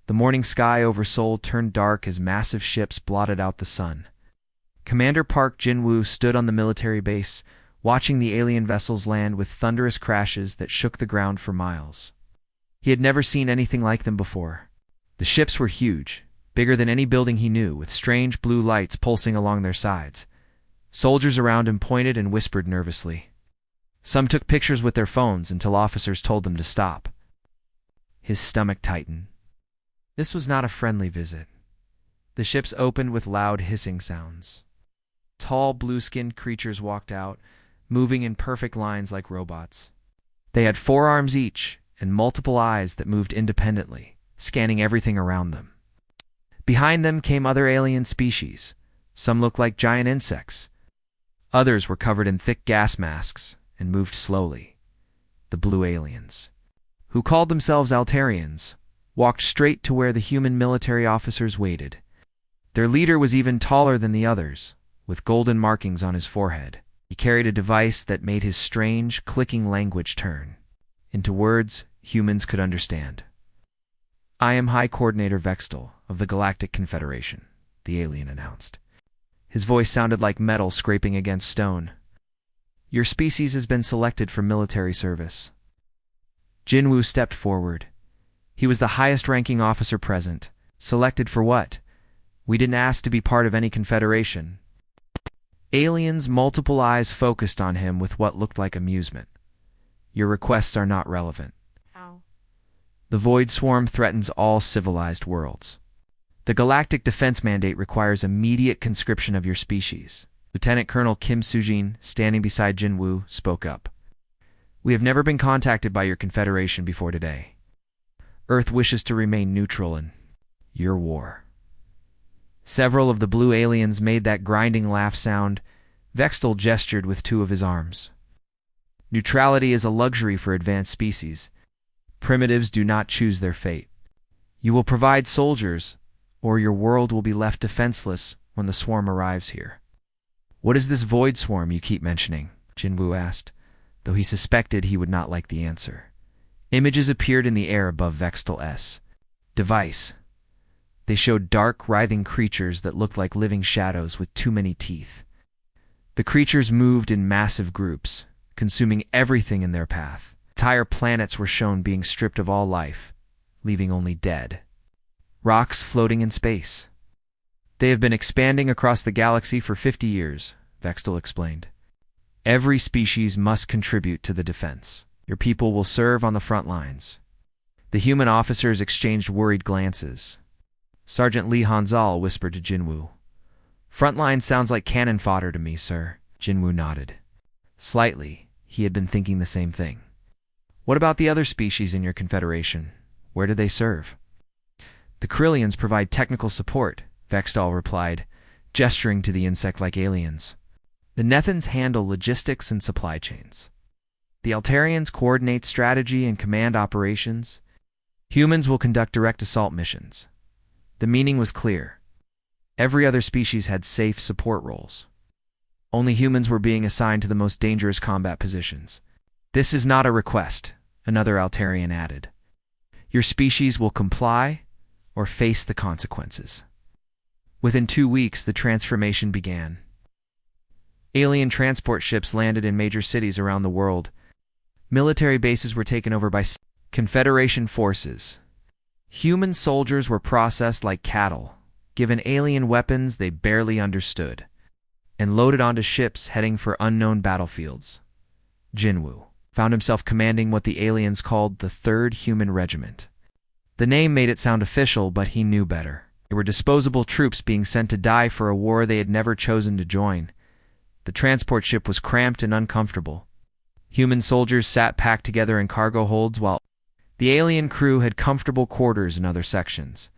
The morning sky over Seoul turned dark as massive ships blotted out the sun. Commander Park Jin-woo stood on the military base, watching the alien vessels land with thunderous crashes that shook the ground for miles. He had never seen anything like them before. The ships were huge, bigger than any building he knew, with strange blue lights pulsing along their sides. Soldiers around him pointed and whispered nervously. Some took pictures with their phones until officers told them to stop. His stomach tightened. This was not a friendly visit. The ships opened with loud hissing sounds. Tall, blue-skinned creatures walked out, moving in perfect lines like robots. They had 4 arms each and multiple eyes that moved independently, scanning everything around them. Behind them came other alien species. Some looked like giant insects. Others were covered in thick gas masks and moved slowly. The blue aliens, who called themselves Altarians, walked straight to where the human military officers waited. Their leader was even taller than the others, with golden markings on his forehead. He carried a device that made his strange, clicking language turn into words humans could understand. "I am High Coordinator Vextel of the Galactic Confederation," the alien announced. His voice sounded like metal scraping against stone. "Your species has been selected for military service." Jin-woo stepped forward. He was the highest-ranking officer present. "Selected for what? We didn't ask to be part of any confederation." Aliens' multiple eyes focused on him with what looked like amusement. "Your requests are not relevant." How? "The Void Swarm threatens all civilized worlds. The Galactic Defense Mandate requires immediate conscription of your species." Lieutenant Colonel Kim Soo-jin, standing beside Jin-woo, spoke up. "We have never been contacted by your confederation before today. Earth wishes to remain neutral in your war." Several of the blue aliens made that grinding laugh sound. Vextel gestured with 2 of his arms. "Neutrality is a luxury for advanced species. Primitives do not choose their fate. You will provide soldiers, or your world will be left defenseless when the swarm arrives here." "What is this void swarm you keep mentioning?" Jin-woo asked, though he suspected he would not like the answer. Images appeared in the air above Vextel's device. They showed dark, writhing creatures that looked like living shadows with too many teeth. The creatures moved in massive groups, consuming everything in their path. Entire planets were shown being stripped of all life, leaving only dead. Rocks floating in space. "They have been expanding across the galaxy for 50 years, Vextel explained. "Every species must contribute to the defense. Your people will serve on the front lines." The human officers exchanged worried glances. Sergeant Lee Hanzal whispered to Jin-woo. "Frontline sounds like cannon fodder to me, sir." Jin-woo nodded. Slightly, he had been thinking the same thing. "What about the other species in your confederation? Where do they serve?" "The Krillians provide technical support," Vextel replied, gesturing to the insect-like aliens. "The Nethans handle logistics and supply chains. The Altarians coordinate strategy and command operations. Humans will conduct direct assault missions." The meaning was clear. Every other species had safe support roles. Only humans were being assigned to the most dangerous combat positions. "This is not a request," another Altarian added. "Your species will comply or face the consequences." Within 2 weeks, the transformation began. Alien transport ships landed in major cities around the world. Military bases were taken over by Confederation forces. Human soldiers were processed like cattle, given alien weapons they barely understood, and loaded onto ships heading for unknown battlefields. Jin-woo found himself commanding what the aliens called the 3rd Human Regiment. The name made it sound official, but he knew better. They were disposable troops being sent to die for a war they had never chosen to join. The transport ship was cramped and uncomfortable. Human soldiers sat packed together in cargo holds while the alien crew had comfortable quarters in other sections.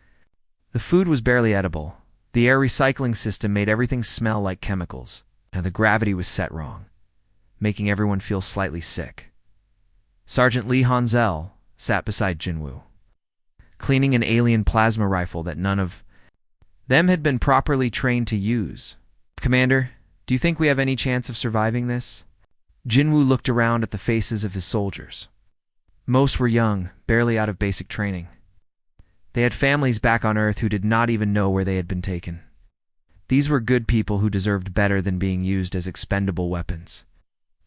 The food was barely edible. The air recycling system made everything smell like chemicals. Now the gravity was set wrong, making everyone feel slightly sick. Sergeant Lee Hanzal sat beside Jin-woo, cleaning an alien plasma rifle that none of them had been properly trained to use. "Commander, do you think we have any chance of surviving this?" Jin-woo looked around at the faces of his soldiers. Most were young, barely out of basic training. They had families back on Earth who did not even know where they had been taken. These were good people who deserved better than being used as expendable weapons.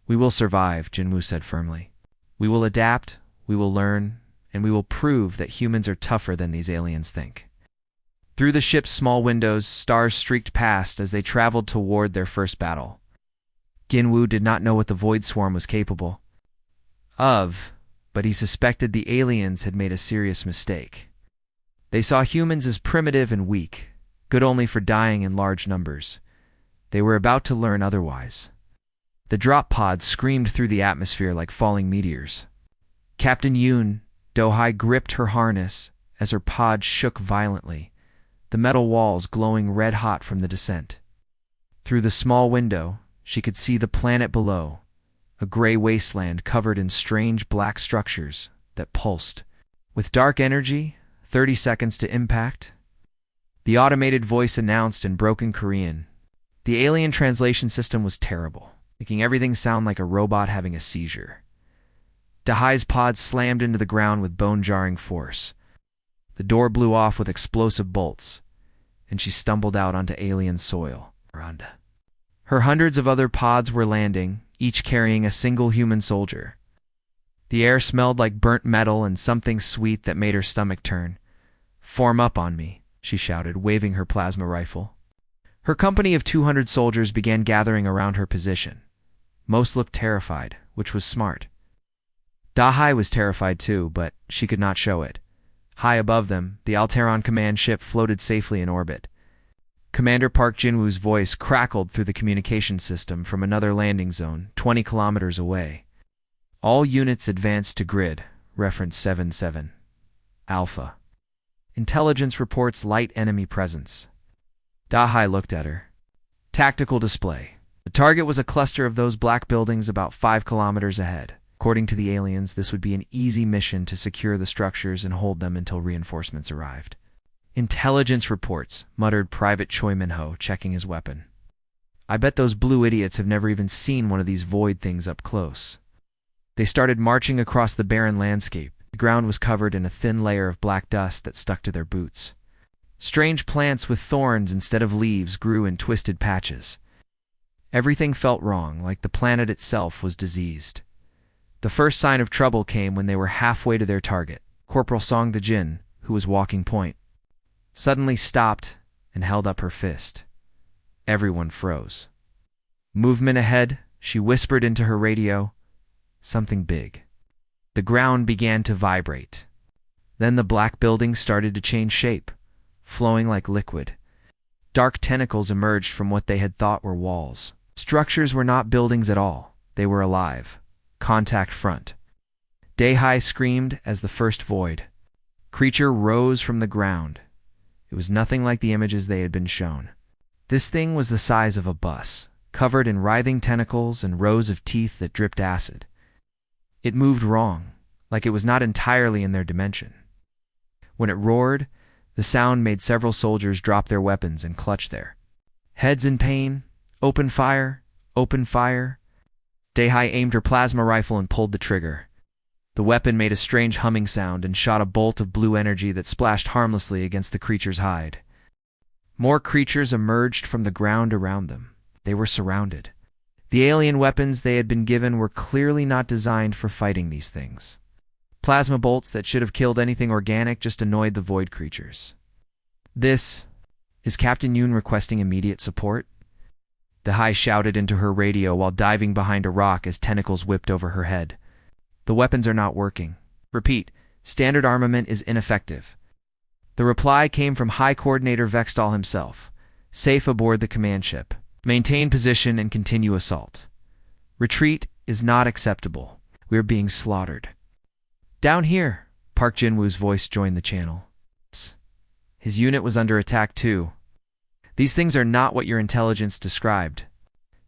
"We will survive," Jinwoo said firmly. "We will adapt, we will learn, and we will prove that humans are tougher than these aliens think." Through the ship's small windows, stars streaked past as they traveled toward their first battle. Jinwoo did not know what the Void Swarm was capable of, but he suspected the aliens had made a serious mistake. They saw humans as primitive and weak, good only for dying in large numbers. They were about to learn otherwise. The drop pods screamed through the atmosphere like falling meteors. Captain Yoon, Do-hai gripped her harness as her pod shook violently, the metal walls glowing red-hot from the descent. Through the small window, she could see the planet below, a gray wasteland covered in strange black structures that pulsed. "With dark energy, 30 seconds to impact," the automated voice announced in broken Korean. The alien translation system was terrible, making everything sound like a robot having a seizure. Do-hai's pod slammed into the ground with bone-jarring force. The door blew off with explosive bolts, and she stumbled out onto alien soil. Her hundreds of other pods were landing, each carrying a single human soldier. The air smelled like burnt metal and something sweet that made her stomach turn. "Form up on me," she shouted, waving her plasma rifle. Her company of 200 soldiers began gathering around her position. Most looked terrified, which was smart. Do-hai was terrified too, but she could not show it. High above them, the Alteron command ship floated safely in orbit. Commander Park Jinwoo's voice crackled through the communication system from another landing zone, 20 kilometers away. "All units advance to grid, reference 77. Alpha. Intelligence reports light enemy presence." Do-hai looked at her. Tactical display. The target was a cluster of those black buildings about 5 kilometers ahead. According to the aliens, this would be an easy mission to secure the structures and hold them until reinforcements arrived. "Intelligence reports," muttered Private Choi Min-ho, checking his weapon. "I bet those blue idiots have never even seen one of these void things up close." They started marching across the barren landscape. The ground was covered in a thin layer of black dust that stuck to their boots. Strange plants with thorns instead of leaves grew in twisted patches. Everything felt wrong, like the planet itself was diseased. The first sign of trouble came when they were halfway to their target. Corporal Song the Jin, who was walking point, suddenly stopped and held up her fist. Everyone froze. "Movement ahead," she whispered into her radio. "Something big." The ground began to vibrate. Then the black buildings started to change shape, flowing like liquid. Dark tentacles emerged from what they had thought were walls. Structures were not buildings at all. They were alive. Contact front. Do-hai screamed as the first void creature rose from the ground. It was nothing like the images they had been shown. This thing was the size of a bus, covered in writhing tentacles and rows of teeth that dripped acid. It moved wrong, like it was not entirely in their dimension. When it roared, the sound made several soldiers drop their weapons and clutch their heads in pain. "Open fire! Open fire!" Do-hai aimed her plasma rifle and pulled the trigger. The weapon made a strange humming sound and shot a bolt of blue energy that splashed harmlessly against the creature's hide. More creatures emerged from the ground around them. They were surrounded. The alien weapons they had been given were clearly not designed for fighting these things. Plasma bolts that should have killed anything organic just annoyed the void creatures. "This is Captain Yoon requesting immediate support?" Do-hai shouted into her radio while diving behind a rock as tentacles whipped over her head. "The weapons are not working. Repeat, standard armament is ineffective." The reply came from High Coordinator Vextall himself. "Safe aboard the command ship. Maintain position and continue assault. Retreat is not acceptable. We are being slaughtered." "Down here," Park Jinwoo's voice joined the channel. His unit was under attack too. "These things are not what your intelligence described.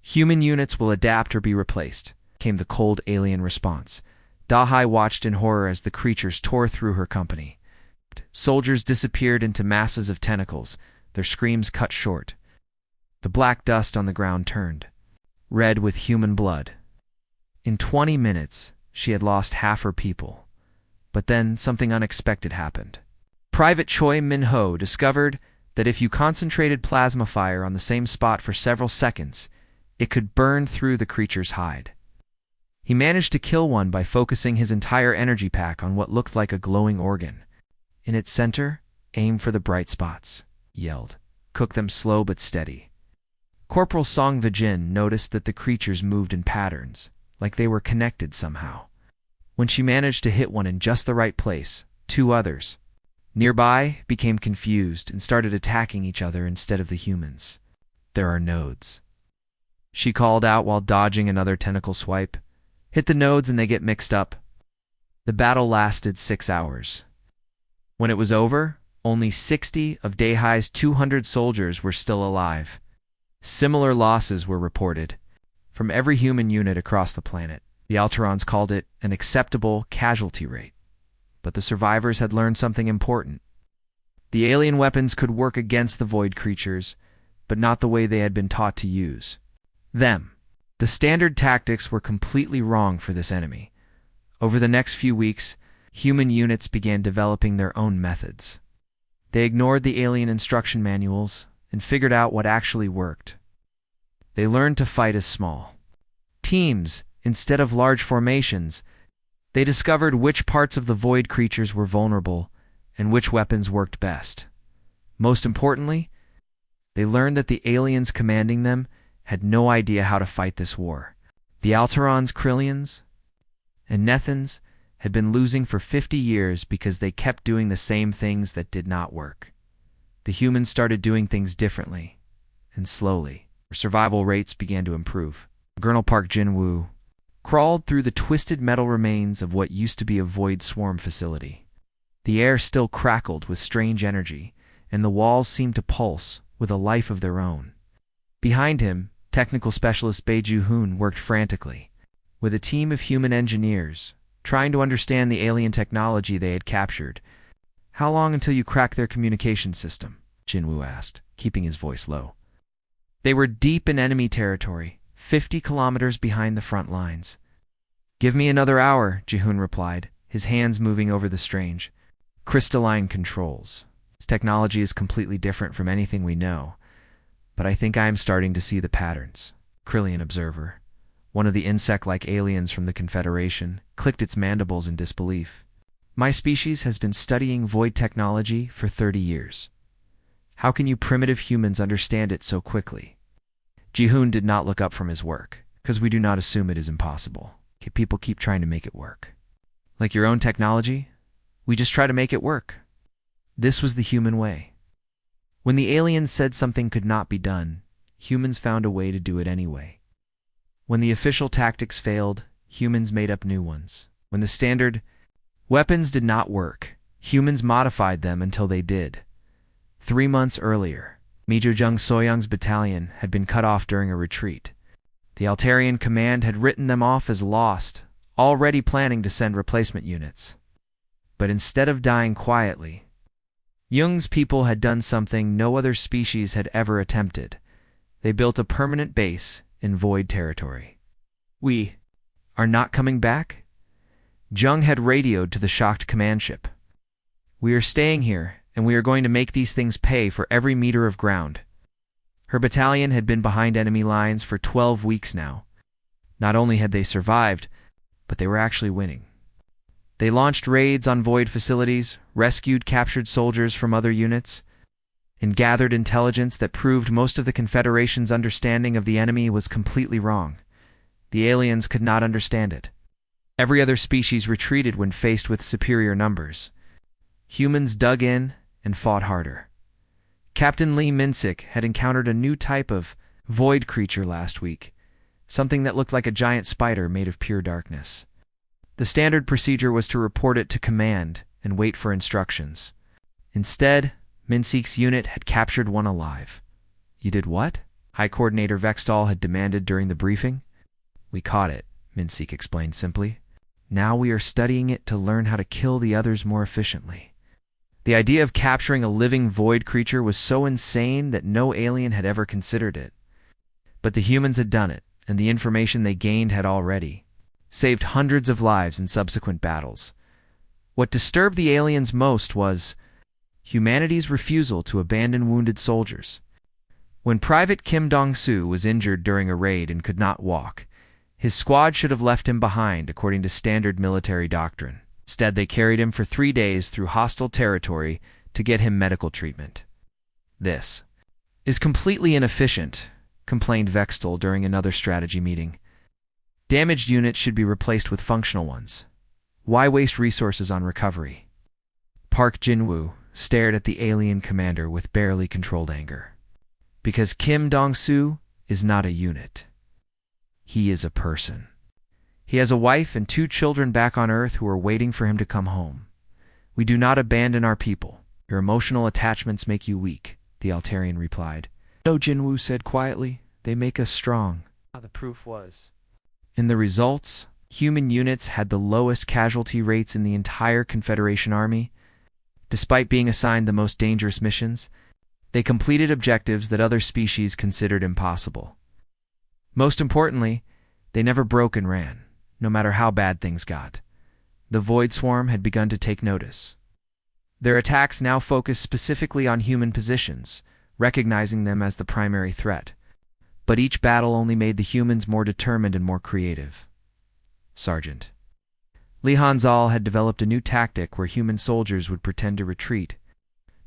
Human units will adapt or be replaced," came the cold alien response. Do-hai watched in horror as the creatures tore through her company. Soldiers disappeared into masses of tentacles, their screams cut short. The black dust on the ground turned red with human blood. In 20 minutes, she had lost half her people. But then something unexpected happened. Private Choi Min-ho discovered that if you concentrated plasma fire on the same spot for several seconds, it could burn through the creature's hide. He managed to kill one by focusing his entire energy pack on what looked like a glowing organ. In its center, aim for the bright spots, he yelled. Cook them slow but steady. Corporal Song Vijin noticed that the creatures moved in patterns, like they were connected somehow. When she managed to hit one in just the right place, two others nearby became confused and started attacking each other instead of the humans. There are nodes, she called out while dodging another tentacle swipe. Hit the nodes and they get mixed up. The battle lasted 6 hours. When it was over, only 60 of Daihai's 200 soldiers were still alive. Similar losses were reported from every human unit across the planet. The Alterons called it an acceptable casualty rate. But the survivors had learned something important. The alien weapons could work against the void creatures, but not the way they had been taught to use them. The standard tactics were completely wrong for this enemy. Over the next few weeks, human units began developing their own methods. They ignored the alien instruction manuals and figured out what actually worked. They learned to fight as small teams instead of large formations. They discovered which parts of the void creatures were vulnerable and which weapons worked best. Most importantly, they learned that the aliens commanding them had no idea how to fight this war. The Alterons, Krillians, and Nethans had been losing for 50 years because they kept doing the same things that did not work. The humans started doing things differently, and slowly, their survival rates began to improve. Colonel Park Jin-woo crawled through the twisted metal remains of what used to be a void swarm facility. The air still crackled with strange energy, and the walls seemed to pulse with a life of their own. Behind him, technical specialist Bae Ju-hoon worked frantically, with a team of human engineers, trying to understand the alien technology they had captured. How long until you crack their communication system? Jin-woo asked, keeping his voice low. They were deep in enemy territory, 50 kilometers behind the front lines. Give me another hour, Ji-hoon replied, his hands moving over the strange, crystalline controls. This technology is completely different from anything we know, but I think I am starting to see the patterns. Krillian observer, one of the insect-like aliens from the Confederation, clicked its mandibles in disbelief. My species has been studying void technology for 30 years. How can you primitive humans understand it so quickly? Ji-hoon did not look up from his work, because we do not assume it is impossible. People keep trying to make it work. Like your own technology, we just try to make it work. This was the human way. When the aliens said something could not be done, humans found a way to do it anyway. When the official tactics failed, humans made up new ones. When the standard weapons did not work, humans modified them until they did. 3 months earlier, Major Jung Soyoung's battalion had been cut off during a retreat. The Altarian command had written them off as lost, already planning to send replacement units. But instead of dying quietly, Jung's people had done something no other species had ever attempted. They built a permanent base in void territory. We are not coming back? Jung had radioed to the shocked command ship. We are staying here, and we are going to make these things pay for every meter of ground. Her battalion had been behind enemy lines for 12 weeks now. Not only had they survived, but they were actually winning. They launched raids on void facilities, rescued captured soldiers from other units, and gathered intelligence that proved most of the Confederation's understanding of the enemy was completely wrong. The aliens could not understand it. Every other species retreated when faced with superior numbers. Humans dug in and fought harder. Captain Lee Min-sik had encountered a new type of void creature last week, something that looked like a giant spider made of pure darkness. The standard procedure was to report it to command and wait for instructions. Instead, Min-sik's unit had captured one alive. You did what? High Coordinator Vextall had demanded during the briefing. We caught it, Min-sik explained simply. Now we are studying it to learn how to kill the others more efficiently. The idea of capturing a living void creature was so insane that no alien had ever considered it. But the humans had done it, and the information they gained had already saved hundreds of lives in subsequent battles. What disturbed the aliens most was humanity's refusal to abandon wounded soldiers. When Private Kim Dong-soo was injured during a raid and could not walk, his squad should have left him behind according to standard military doctrine. Instead, they carried him for 3 days through hostile territory to get him medical treatment. "This is completely inefficient," complained Vextel during another strategy meeting. "Damaged units should be replaced with functional ones. Why waste resources on recovery?" Park Jin-woo stared at the alien commander with barely controlled anger. Because Kim Dong-soo is not a unit. He is a person. He has a wife and 2 children back on Earth who are waiting for him to come home. We do not abandon our people. Your emotional attachments make you weak, the Altarian replied. No, Jin-woo said quietly. They make us strong. The proof was. In the results, human units had the lowest casualty rates in the entire Confederation Army. Despite being assigned the most dangerous missions, they completed objectives that other species considered impossible. Most importantly, they never broke and ran, no matter how bad things got. The Void Swarm had begun to take notice. Their attacks now focused specifically on human positions, recognizing them as the primary threat. But each battle only made the humans more determined and more creative. Sergeant Lee Hanzal had developed a new tactic where human soldiers would pretend to retreat,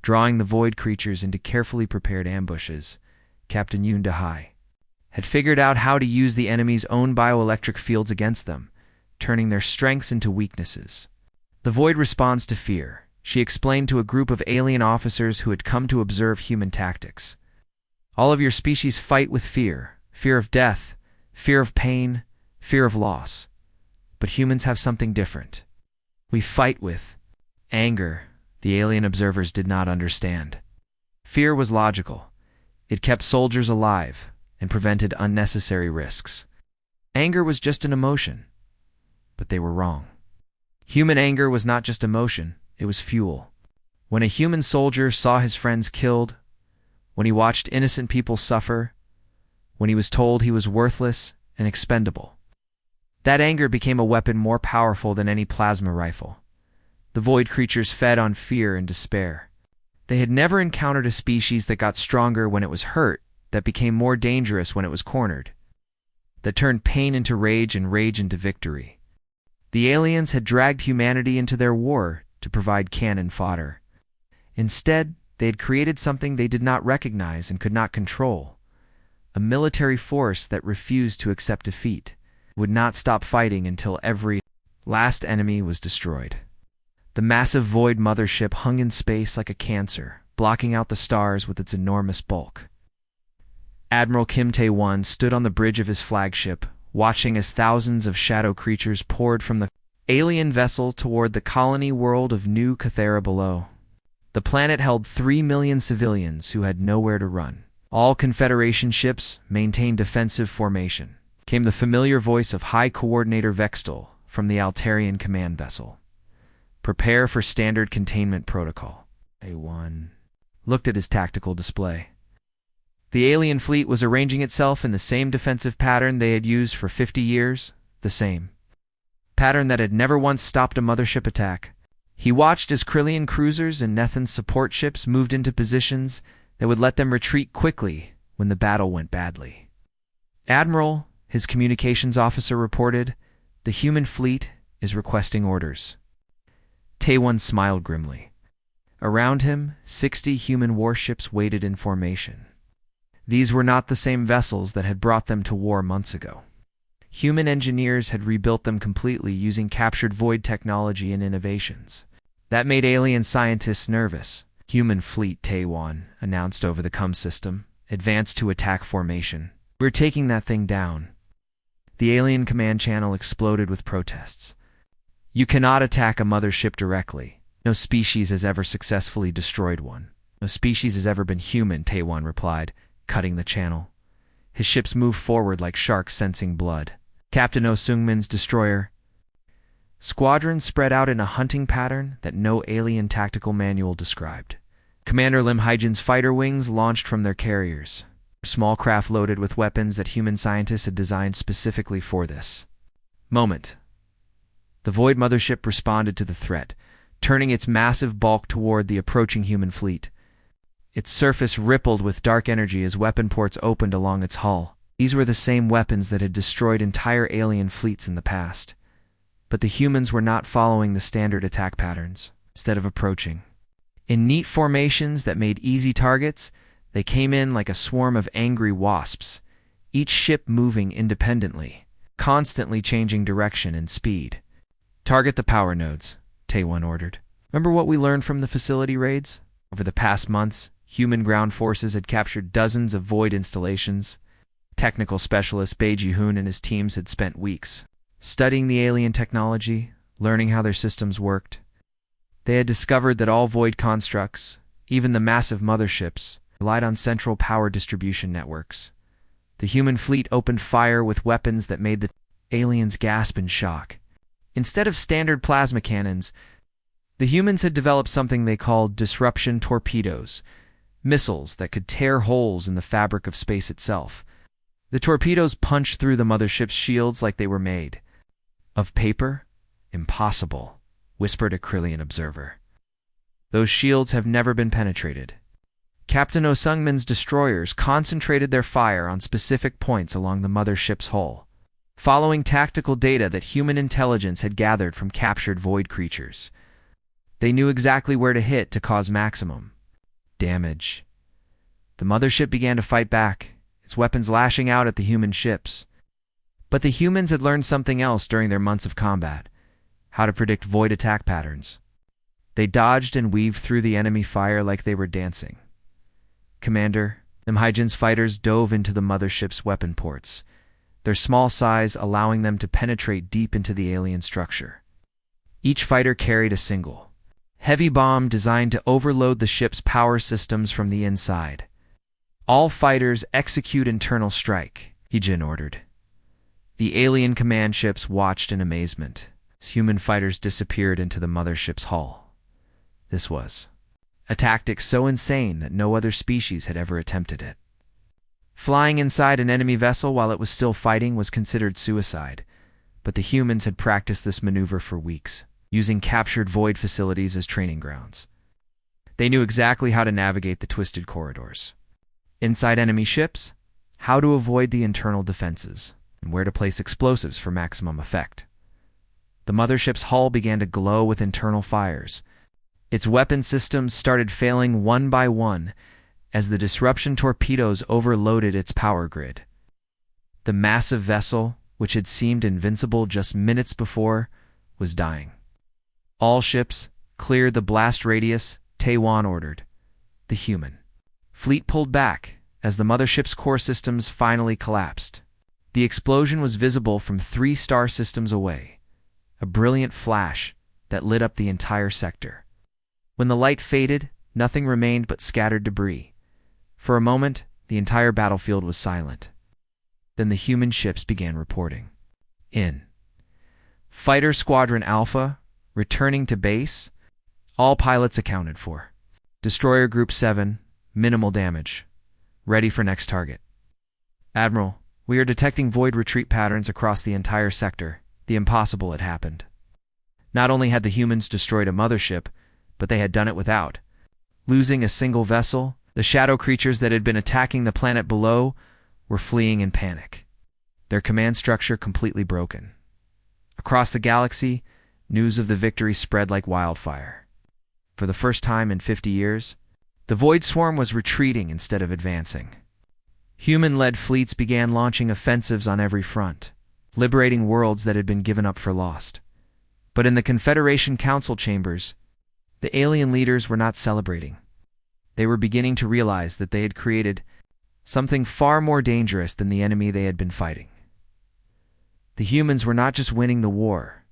drawing the void creatures into carefully prepared ambushes. Captain Yoon Dahai had figured out how to use the enemy's own bioelectric fields against them, turning their strengths into weaknesses. The void responds to fear, she explained to a group of alien officers who had come to observe human tactics. All of your species fight with fear, fear of death, fear of pain, fear of loss. But humans have something different. We fight with anger. The alien observers did not understand. Fear was logical. It kept soldiers alive and prevented unnecessary risks. Anger was just an emotion. But they were wrong. Human anger was not just emotion, it was fuel. When a human soldier saw his friends killed, when he watched innocent people suffer, when he was told he was worthless and expendable, that anger became a weapon more powerful than any plasma rifle. The void creatures fed on fear and despair. They had never encountered a species that got stronger when it was hurt, that became more dangerous when it was cornered, that turned pain into rage and rage into victory. The aliens had dragged humanity into their war to provide cannon fodder. Instead, they had created something they did not recognize and could not control, a military force that refused to accept defeat, would not stop fighting until every last enemy was destroyed. The massive void mothership hung in space like a cancer, blocking out the stars with its enormous bulk. Admiral Kim Tae-won stood on the bridge of his flagship, watching as thousands of shadow creatures poured from the alien vessel toward the colony world of New Cathera below. The planet held 3 million civilians who had nowhere to run. All Confederation ships maintained defensive formation. Came the familiar voice of High Coordinator Vextel from the Altarian command vessel. Prepare for standard containment protocol. A1 looked at his tactical display. The alien fleet was arranging itself in the same defensive pattern they had used for 50 years, the same pattern that had never once stopped a mothership attack. He watched as Krillian cruisers and Nethan's support ships moved into positions that would let them retreat quickly when the battle went badly. Admiral, his communications officer reported, the human fleet is requesting orders. Tae-won smiled grimly. Around him, 60 human warships waited in formation. These were not the same vessels that had brought them to war months ago. Human engineers had rebuilt them completely using captured void technology and innovations. That made alien scientists nervous. Human fleet, Tae-won announced over the comm system, advanced to attack formation. We're taking that thing down. The alien command channel exploded with protests. You cannot attack a mothership directly. No species has ever successfully destroyed one. No species has ever been human, Tae-won replied, cutting the channel. His ships moved forward like sharks sensing blood. Captain Oh Seung-min's destroyer. Squadrons spread out in a hunting pattern that no alien tactical manual described. Commander Lim Haijin's fighter wings launched from their carriers. Small craft loaded with weapons that human scientists had designed specifically for this moment. The Void Mothership responded to the threat, turning its massive bulk toward the approaching human fleet. Its surface rippled with dark energy as weapon ports opened along its hull. These were the same weapons that had destroyed entire alien fleets in the past. But the humans were not following the standard attack patterns. Instead of approaching in neat formations that made easy targets, they came in like a swarm of angry wasps, each ship moving independently, constantly changing direction and speed. "Target the power nodes," Tae-Won ordered. "Remember what we learned from the facility raids? Over the past months, human ground forces had captured dozens of Void installations. Technical specialist Bae Ji-hoon and his teams had spent weeks studying the alien technology, learning how their systems worked. They had discovered that all Void constructs, even the massive motherships, relied on central power distribution networks. The human fleet opened fire with weapons that made the aliens gasp in shock. Instead of standard plasma cannons, the humans had developed something they called disruption torpedoes, missiles that could tear holes in the fabric of space itself. The torpedoes punched through the mothership's shields like they were made of paper? Impossible, whispered a Krillian observer. Those shields have never been penetrated. Captain Oh Sung-min's destroyers concentrated their fire on specific points along the mothership's hull, following tactical data that human intelligence had gathered from captured Void creatures. They knew exactly where to hit to cause maximum damage. The mothership began to fight back, its weapons lashing out at the human ships. But the humans had learned something else during their months of combat: how to predict Void attack patterns. They dodged and weaved through the enemy fire like they were dancing. Commander, Haijin's fighters dove into the mothership's weapon ports, their small size allowing them to penetrate deep into the alien structure. Each fighter carried a single, heavy bomb designed to overload the ship's power systems from the inside. "All fighters execute internal strike," Haijin ordered. The alien command ships watched in amazement as human fighters disappeared into the mothership's hull. This was a tactic so insane that no other species had ever attempted it. Flying inside an enemy vessel while it was still fighting was considered suicide, but the humans had practiced this maneuver for weeks, using captured Void facilities as training grounds. They knew exactly how to navigate the twisted corridors. Inside enemy ships, how to avoid the internal defenses, and where to place explosives for maximum effect. The mothership's hull began to glow with internal fires. Its weapon systems started failing one by one as the disruption torpedoes overloaded its power grid. The massive vessel, which had seemed invincible just minutes before, was dying. "All ships, clear the blast radius," Tae-Won ordered. The human fleet pulled back as the mothership's core systems finally collapsed. The explosion was visible from 3 star systems away, a brilliant flash that lit up the entire sector. When the light faded, nothing remained but scattered debris. For a moment, the entire battlefield was silent. Then the human ships began reporting. In Fighter Squadron Alpha, returning to base, all pilots accounted for. Destroyer Group 7, minimal damage. Ready for next target. Admiral, we are detecting Void retreat patterns across the entire sector. The impossible had happened. Not only had the humans destroyed a mothership, but they had done it without losing a single vessel. The shadow creatures that had been attacking the planet below were fleeing in panic, their command structure completely broken. Across the galaxy, news of the victory spread like wildfire. For the first time in 50 years, the Void Swarm was retreating instead of advancing. Human-led fleets began launching offensives on every front, liberating worlds that had been given up for lost. But in the Confederation Council chambers, the alien leaders were not celebrating. They were beginning to realize that they had created something far more dangerous than the enemy they had been fighting. The humans were not just winning the war,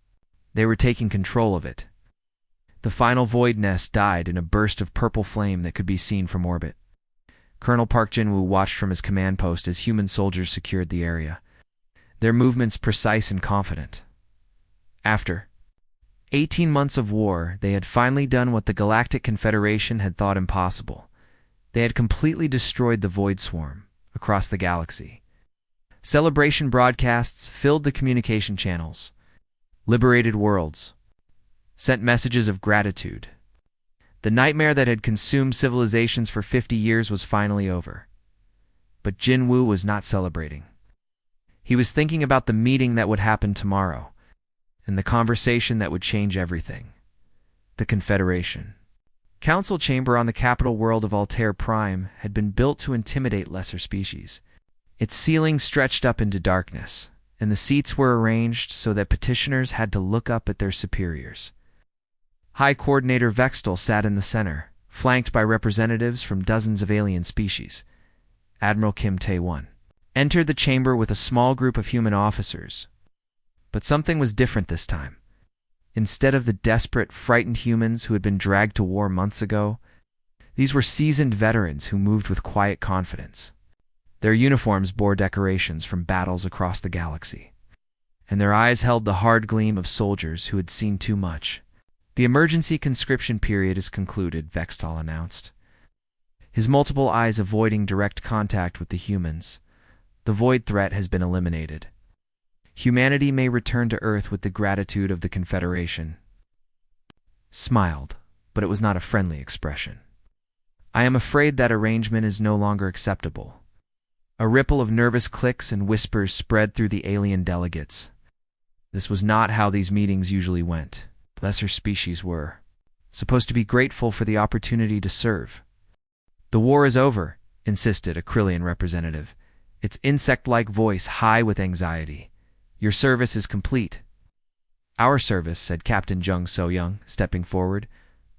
they were taking control of it. The final Void nest died in a burst of purple flame that could be seen from orbit. Colonel Park Jin-woo watched from his command post as human soldiers secured the area, their movements precise and confident. After 18 months of war, they had finally done what the Galactic Confederation had thought impossible. They had completely destroyed the Void Swarm across the galaxy. Celebration broadcasts filled the communication channels. Liberated worlds. sent messages of gratitude. The nightmare that had consumed civilizations for 50 years was finally over. But Jinwoo was not celebrating. He was thinking about the meeting that would happen tomorrow, and the conversation that would change everything. The Confederation. Council chamber on the capital world of Altair Prime had been built to intimidate lesser species. Its ceiling stretched up into darkness, and the seats were arranged so that petitioners had to look up at their superiors. High Coordinator Vextal sat in the center, flanked by representatives from dozens of alien species. Admiral Kim Tae-won entered the chamber with a small group of human officers. But something was different this time. Instead of the desperate, frightened humans who had been dragged to war months ago, these were seasoned veterans who moved with quiet confidence. Their uniforms bore decorations from battles across the galaxy, and their eyes held the hard gleam of soldiers who had seen too much. The emergency conscription period is concluded, Vextal announced, his multiple eyes avoiding direct contact with the humans. The void threat has been eliminated. Humanity may return to Earth with the gratitude of the Confederation. Smiled, but it was not a friendly expression. I am afraid that arrangement is no longer acceptable. A ripple of nervous clicks and whispers spread through the alien delegates. This was not how these meetings usually went. Lesser species were supposed to be grateful for the opportunity to serve. The war is over, insisted a Krillian representative, its insect-like voice high with anxiety. Your service is complete. Our service, said Captain Jung So-young, stepping forward,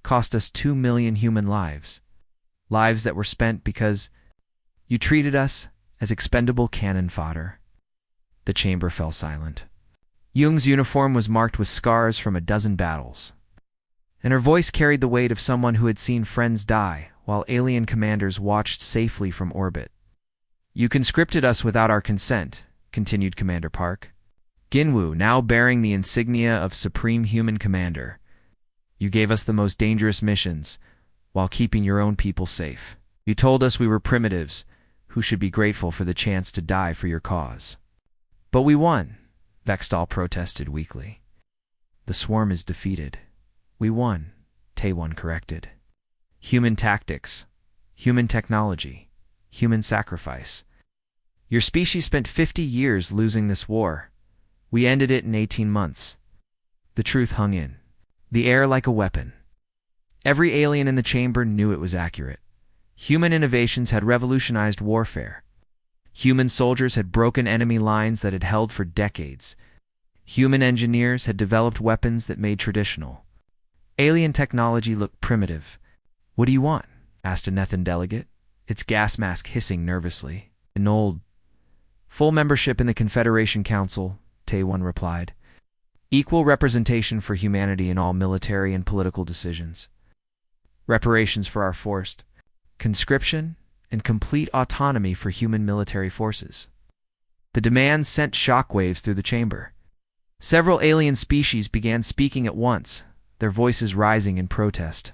cost us 2 million human lives. Lives that were spent because you treated us as expendable cannon fodder. The chamber fell silent. Jung's uniform was marked with scars from a dozen battles, and her voice carried the weight of someone who had seen friends die while alien commanders watched safely from orbit. You conscripted us without our consent, continued Commander Park. Ginwoo, now bearing the insignia of Supreme Human Commander. You gave us the most dangerous missions, while keeping your own people safe. You told us we were primitives, who should be grateful for the chance to die for your cause. But we won, Vextal protested weakly. The swarm is defeated. We won, Tae-won corrected. Human tactics, human technology, human sacrifice. Your species spent 50 years losing this war. We ended it in 18 months. The truth hung in the air like a weapon. Every alien in the chamber knew it was accurate. Human innovations had revolutionized warfare. Human soldiers had broken enemy lines that had held for decades. Human engineers had developed weapons that made traditional. Alien technology looked primitive. What do you want? Asked a Nethan delegate, its gas mask hissing nervously. Annulled. Full membership in the Confederation Council, Tae-won replied. Equal representation for humanity in all military and political decisions. Reparations for our forced conscription and complete autonomy for human military forces. The demands sent shockwaves through the chamber. Several alien species began speaking at once, their voices rising in protest.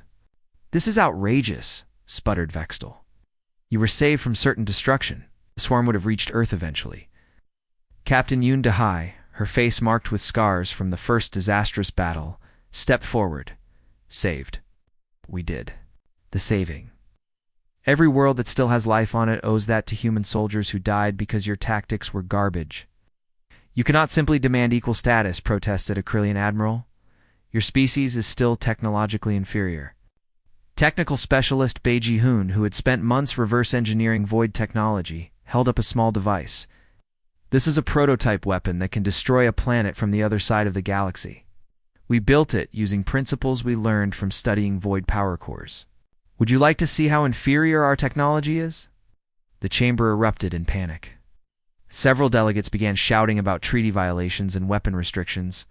This is outrageous, sputtered Vextal. You were saved from certain destruction. The swarm would have reached Earth eventually. Captain Yoon Dahai, her face marked with scars from the first disastrous battle, stepped forward. Saved. We did. The saving. Every world that still has life on it owes that to human soldiers who died because your tactics were garbage. You cannot simply demand equal status, protested a Krillian admiral. Your species is still technologically inferior. Technical specialist Bae Ji-hoon, who had spent months reverse engineering void technology, held up a small device. This is a prototype weapon that can destroy a planet from the other side of the galaxy. We built it using principles we learned from studying void power cores. Would you like to see how inferior our technology is? The chamber erupted in panic. Several delegates began shouting about treaty violations and weapon restrictions,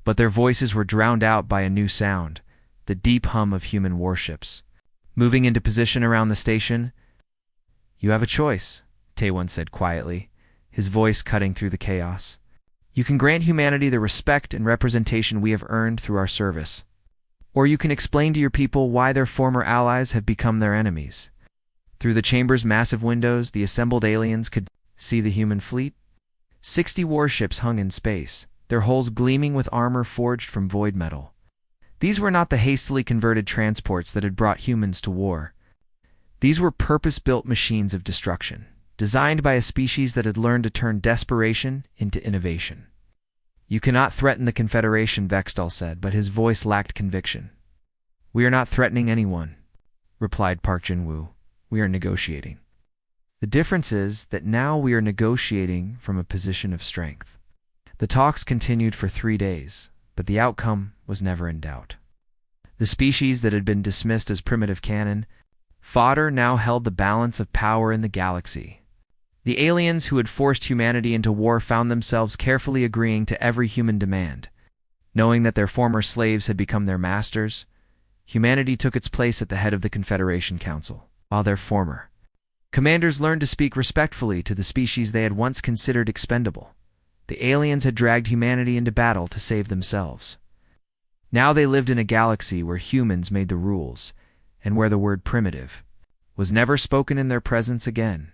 but their voices were drowned out by a new sound, the deep hum of human warships. Moving into position around the station, you have a choice, Tae-won said quietly, his voice cutting through the chaos. You can grant humanity the respect and representation we have earned through our service. Or you can explain to your people why their former allies have become their enemies. Through the chamber's massive windows, the assembled aliens could see the human fleet. 60 warships hung in space, their hulls gleaming with armor forged from void metal. These were not the hastily converted transports that had brought humans to war. These were purpose-built machines of destruction, designed by a species that had learned to turn desperation into innovation. "You cannot threaten the Confederation," Vextall said, but his voice lacked conviction. "We are not threatening anyone," replied Park Jin-woo. "We are negotiating. The difference is that now we are negotiating from a position of strength." The talks continued for 3 days, but the outcome was never in doubt. The species that had been dismissed as primitive cannon fodder now held the balance of power in the galaxy. The aliens who had forced humanity into war found themselves carefully agreeing to every human demand. Knowing that their former slaves had become their masters, humanity took its place at the head of the Confederation Council, while their former commanders learned to speak respectfully to the species they had once considered expendable. The aliens had dragged humanity into battle to save themselves. Now they lived in a galaxy where humans made the rules, and where the word primitive was never spoken in their presence again.